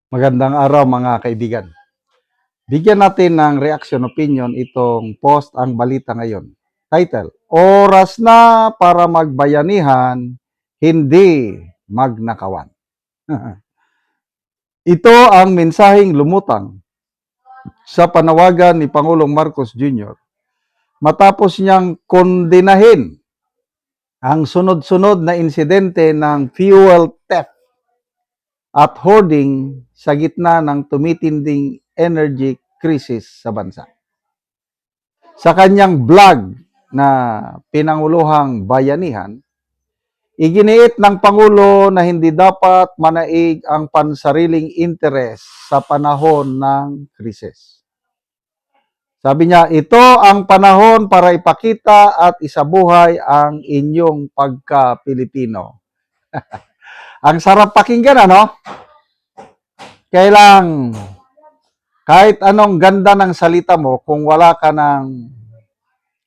Magandang araw mga kaibigan. Bigyan natin ng reaction opinion itong post ang balita ngayon. Title, Oras na para magbayanihan, hindi magnakawan. Ito ang mensaheng lumutang sa panawagan ni Pangulong Marcos Jr. matapos niyang kondenahin ang sunod-sunod na insidente ng fuel theft at hoarding sa gitna ng tumitinding energy crisis sa bansa. Sa kanyang vlog na Pinanguluhang Bayanihan, iginiit ng Pangulo na hindi dapat manaig ang pansariling interes sa panahon ng krisis. Sabi niya, ito ang panahon para ipakita at isabuhay ang inyong pagka-Pilipino. Ang sarap pakinggan, ano? Kailang kahit anong ganda ng salita mo, kung wala ka ng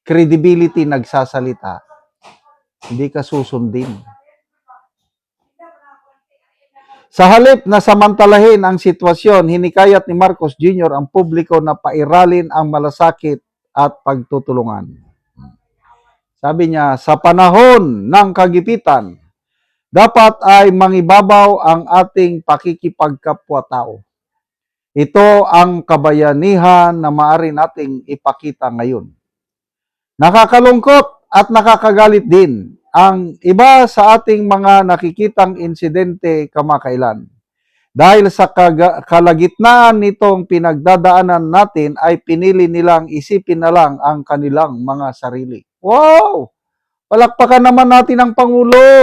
credibility nagsasalita, hindi ka susundin. Sa halip na samantalahin ang sitwasyon, hinikayat ni Marcos Jr. ang publiko na pairalin ang malasakit at pagtutulungan. Sabi niya, sa panahon ng kagipitan, dapat ay mangibabaw ang ating pakikipagkapwa-tao. Ito ang kabayanihan na maaari nating ipakita ngayon. Nakakalungkot at nakakagalit din ang iba sa ating mga nakikitang insidente kamakailan. Dahil sa kalagitnaan nitong pinagdadaanan natin ay pinili nilang isipin na lang ang kanilang mga sarili. Wow! Palakpakan naman natin ang Pangulo.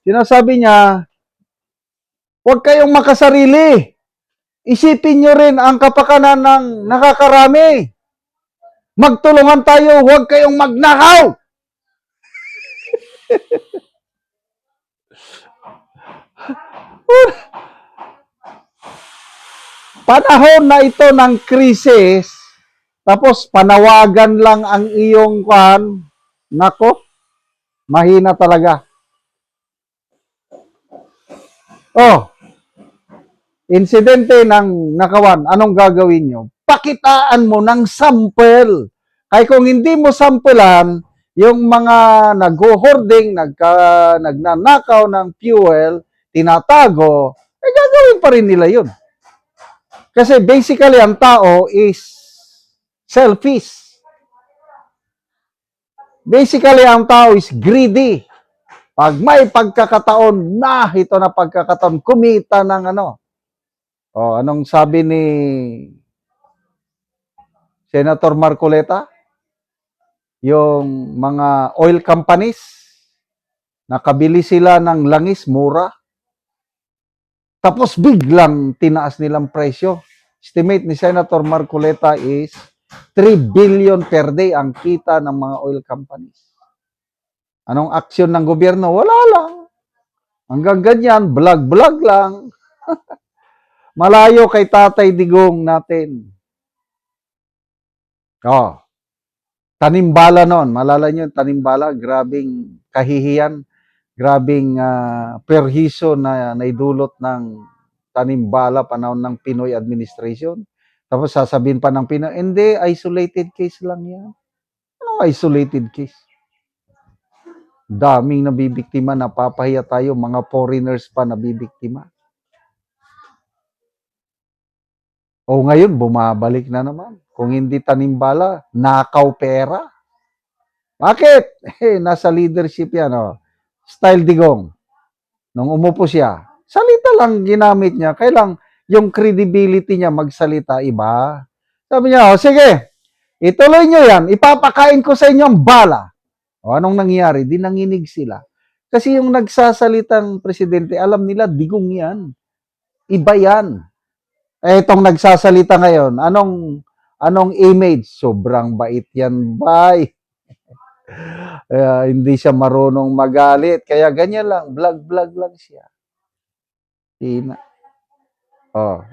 Sinasabi niya, huwag kayong makasarili. Isipin nyo rin ang kapakanan ng nakakarami. Magtulungan tayo, huwag kayong magnakaw. Panahon na ito ng krisis, tapos panawagan lang ang iyong kuhan, nako, mahina talaga. Oh, insidente ng nakawan, anong gagawin nyo? Pakitaan mo ng sample. Kaya kung hindi mo sampelan, yung mga nag-hoarding, nagnanakaw ng fuel, tinatago, gagawin pa rin nila yun. Kasi basically, ang tao is selfish. Basically, ang tao is greedy. Pag may pagkakataon na, ito na pagkakataon, kumita ng ano. O, anong sabi ni Senator Marcoleta? Yung mga oil companies, nakabili sila ng langis, mura. Tapos biglang tinaas nilang presyo. Estimate ni Senator Marcoleta is 3 billion per day ang kita ng mga oil companies. Anong aksyon ng gobyerno? Wala lang. Hanggang ganyan, vlog-vlog lang. Malayo kay Tatay Digong natin. Oh, tanimbala noon. Malala nyo, tanimbala, grabing kahihiyan, grabing perhiso na naidulot ng tanimbala panahon ng Pinoy administration. Tapos sasabihin pa ng Pinoy, hindi, isolated case lang yan. Ano isolated case? Daming nabibiktima, napapahiya tayo, mga foreigners pa nabibiktima. O ngayon, bumabalik na naman. Kung hindi tanimbala, nakaw pera. Bakit? Nasa leadership yan. Oh. Style Digong. Nung umupo siya, salita lang ginamit niya. Kailang yung credibility niya magsalita iba. Sabi niya, sige, ituloy niyo yan. Ipapakain ko sa inyo ang bala. O anong nangyari? Di nanginig sila. Kasi yung nagsasalitang presidente, alam nila, Digong yan. Iba yan. Itong nagsasalita ngayon, anong image? Sobrang bait yan, bay. Hindi siya marunong magalit. Kaya ganyan lang, vlog-vlog lang siya.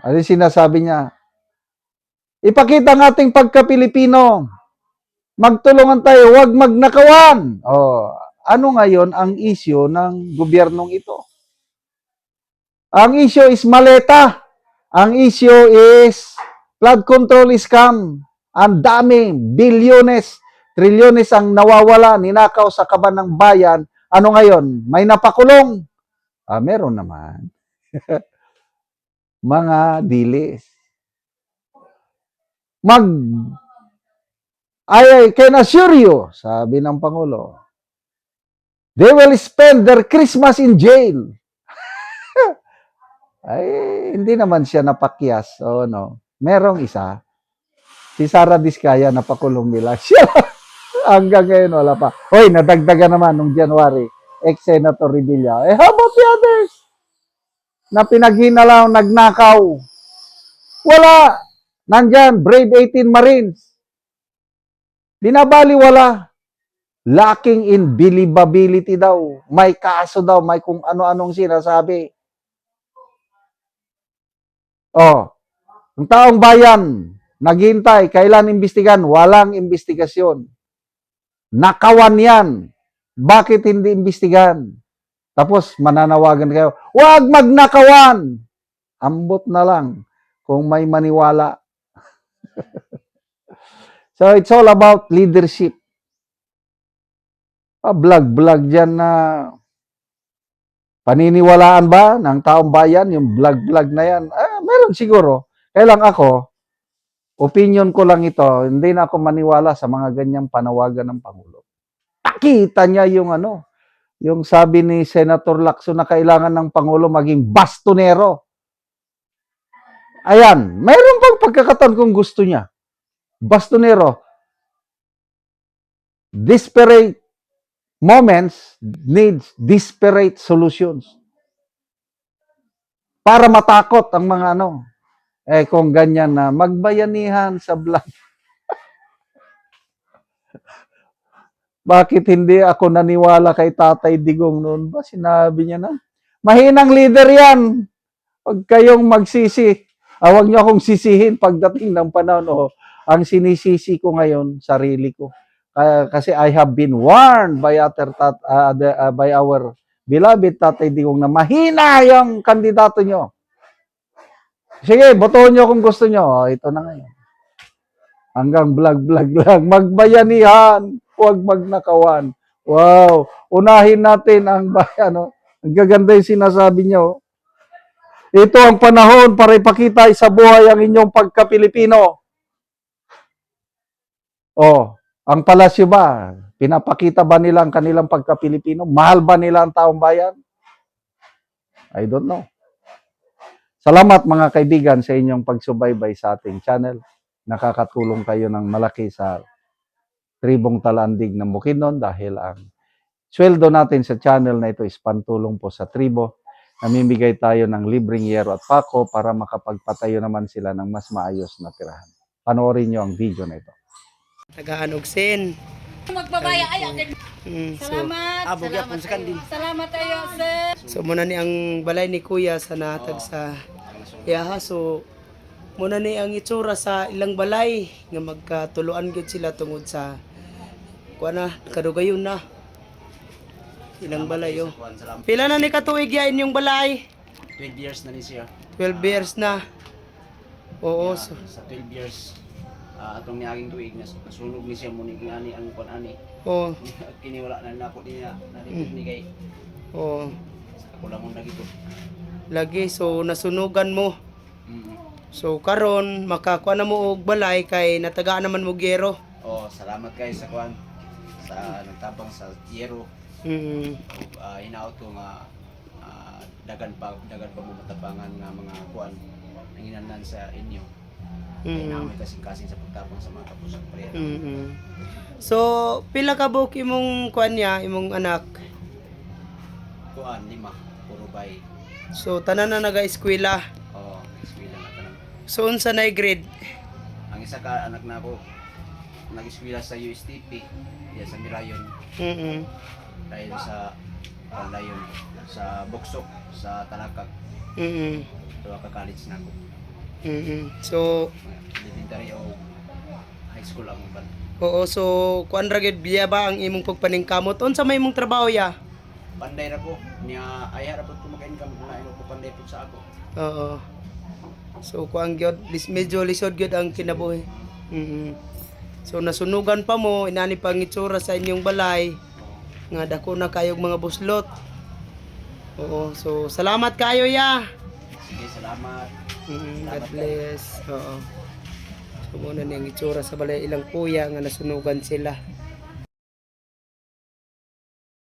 Ano sinasabi niya? Ipakita ng ating pagka-Pilipino. Magtulungan tayo, huwag magnakawan. Ano ngayon ang isyu ng gobyernong ito? Ang issue is maleta. Ang issue is flood control scam. Ang dami, bilyones, trilyones ang nawawala, ninakaw sa kaban ng bayan. Ano ngayon? May napakulong? Meron naman. Mga dilis. I can assure you, sabi ng Pangulo, they will spend their Christmas in jail. Ay, hindi naman siya napakyas. O no. Merong isa. Si Sara Diskaya napakulong nila. Siya hanggang ngayon wala pa. Hoy, nadagdagan naman nung January. Ex-Senator Revilla. How about the others? Na pinaghinalaw, nagnakaw. Wala. Nandyan, Brave 18 Marines. Dinabaliwala. Lacking in believability daw. May kaso daw, may kung ano-anong sinasabi. Oh, ang taong bayan, naghintay, kailan imbestigan? Walang investigasyon. Nakawan yan. Bakit hindi imbestigan? Tapos mananawagan kayo, huwag magnakawan. Ambot na lang kung may maniwala. So it's all about leadership. Vlog-vlog dyan na paniniwalaan ba ng taong bayan yung vlog-vlog na yan? Meron siguro. Kailang ako, opinion ko lang ito, hindi na ako maniwala sa mga ganyang panawagan ng Pangulo. Pakita niya yung yung sabi ni Senator Lacson na kailangan ng Pangulo maging bastonero. Ayan, mayroon pang pagkakataon kung gusto niya. Bastonero. Desperate moments needs desperate solutions. Para matakot ang mga kung ganyan na magbayanihan sa vlog. Bakit hindi ako naniwala kay Tatay Digong noon ba? Sinabi niya na, mahinang leader yan. Huwag kayong magsisi. Huwag niyo akong sisihin pagdating ng panahon. Ang sinisisi ko ngayon, sarili ko. Kasi I have been warned by our beloved Tatay Digong na mahina yung kandidato nyo. Sige, botohan nyo kung gusto nyo. Ito na ngayon. Hanggang vlog lang. Magbayanihan. Huwag magnakawan. Wow. Unahin natin ang bayan. Ang gaganda yung sinasabi nyo. Ito ang panahon para ipakita sa buhay ang inyong pagka-Pilipino. Ang palasyo ba? Pinapakita ba nila ang kanilang pagka-Pilipino? Mahal ba nila ang taong bayan? I don't know. Salamat mga kaibigan sa inyong pagsubaybay sa ating channel. Nakakatulong kayo ng malaki sa Tribong Talandig ng Bukidnon dahil ang sweldo natin sa channel na ito is pantulong po sa tribo. Namimigay tayo ng libreng yero at pako para makapagpatayo naman sila ng mas maayos na tirahan. Panoorin nyo ang video na ito. Nagaanugsin. Magbabaya ayo. Salamat. Salamat ayo, sir. So muna ni ang balay ni Kuya sa natag sa iyaha. So muna ni ang itsura sa ilang balay nga magkatuluan gyud sila tungod sa kuana kadugayon na. Ilang balay yo. Pila na ni katuig ya inyong balay? 12 years na ni siya. 12 years na. Oo. So, Sa 12 years, atong niaging tuig na nasunog ni siya muni ani ang kon ani. oo. Kini wala na nako niya na ni kay. Oo. Ako lang mong dagito. Lagi so nasunugan mo. Mm. So karon makakuha na mo og balay kay natagaan naman mo gero. Salamat kay sa kwan sa nagtabang sa yero. Hinaot ko nga dagan pa mo matabangan nga mga kwan ang inanan sa inyo. Kaya namin kasing-kasing sa pagtabang sa mga kapusang prayer. So pila ka buok imong kuan niya, imong anak? Kuan 5, puro bay. So tanan na naga-eskwela. Eskwela na tanan. So unsa nay grade? Ang isa ka anak na ako nag-eskwela sa USTP, sa Mirayon. Dahil sa Pandayon, sa Boksok, sa Talakag. Duha ka college na ako. So Elementary o high school ang ban. oo, so kuan ra gid biya ba ang imong pagpaningkamot? Unsa may imong trabaho ya? Panday ra ko. niya ay harap ko maka-income na ino ko panday po sa ako. Oo. So kuang gyud medyo lisod gyud ang kinabuhi. So nasunugan pa mo inani pang itsura sa inyong balay nga dako na kayog mga buslot. Oo, so salamat kayo ya. Sige, salamat. God bless. Oo. So muna niyang itsura sa balay ilang kuya nga nasunugan sila.